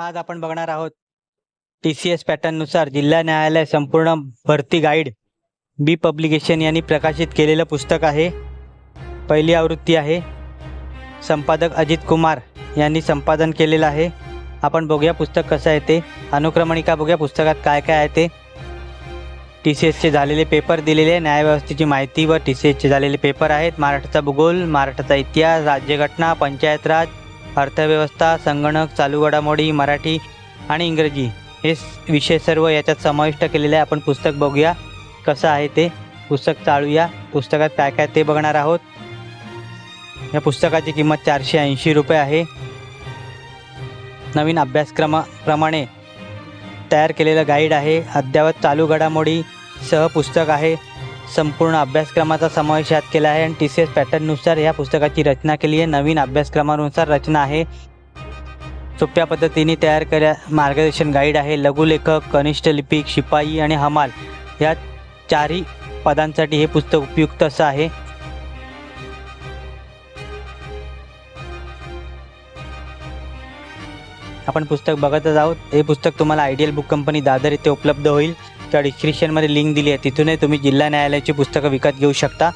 आज आपण बघणार आहोत TCS पॅटर्ननुसार जिल्हा न्यायालय संपूर्ण भरती गाईड बी पब्लिकेशन यांनी प्रकाशित केलेलं पुस्तक आहे। पहिली आवृत्ती आहे। संपादक अजित कुमार यांनी संपादन केलेलं आहे। आपण बघूया पुस्तक कसं आहे ते। अनुक्रमणिका बघूया पुस्तकात काय काय आहे ते। TCSचे झालेले पेपर दिलेले, न्यायव्यवस्थेची माहिती व TCSचे झालेले पेपर आहेत। महाराष्ट्राचा भूगोल, महाराष्ट्राचा इतिहास, राज्यघटना, पंचायत राज, अर्थव्यवस्था, संगणक, चालू घडामोडी, मराठी आणि इंग्रजी हे विषय सर्व याच्यात समाविष्ट केलेले आहे। आपण पुस्तक बघूया कसं आहे ते। पुस्तक चालूया। पुस्तकात काय काय ते बघणार आहोत। या पुस्तकाची किंमत 480 रुपये आहे। नवीन अभ्यासक्रमाप्रमाणे तयार केलेलं गाईड आहे। अद्ययावत चालू घडामोडी सह पुस्तक आहे। संपूर्ण अभ्यासक्रमाचा समावेश यात केला आहे आणि TCS पॅटर्ननुसार या पुस्तकाची रचना केली आहे। नवीन अभ्यासक्रमानुसार रचना आहे। सोप्या पद्धतीने तयार केलेला मार्गदर्शन गाईड आहे। लघुलेखक, कनिष्ठ लिपिक, शिपाई आणि हमाल या चारही पदांसाठी हे पुस्तक उपयुक्त असं आहे। आपण पुस्तक बघतच आहोत। हे पुस्तक तुम्हाला आयडियल बुक कंपनी दादर येथे उपलब्ध होईल। त्या डिस्क्रिप्शनमध्ये लिंक दिली आहे, तिथूनही तुम्ही जिल्हा न्यायालयाची पुस्तकं विकत घेऊ शकता।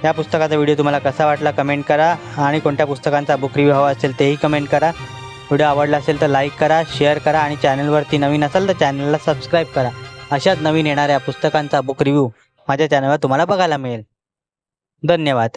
या पुस्तकाचा व्हिडिओ तुम्हाला कसा वाटला कमेंट करा आणि कोणत्या पुस्तकांचा बुक रिव्ह्यू हवा असेल तेही कमेंट करा। व्हिडिओ आवडला असेल तर लाईक करा, शेअर करा आणि चॅनलवरती नवीन असाल तर चॅनलला सबस्क्राईब करा। अशाच नवीन येणाऱ्या पुस्तकांचा बुक रिव्ह्यू माझ्या चॅनलवर तुम्हाला बघायला मिळेल। धन्यवाद।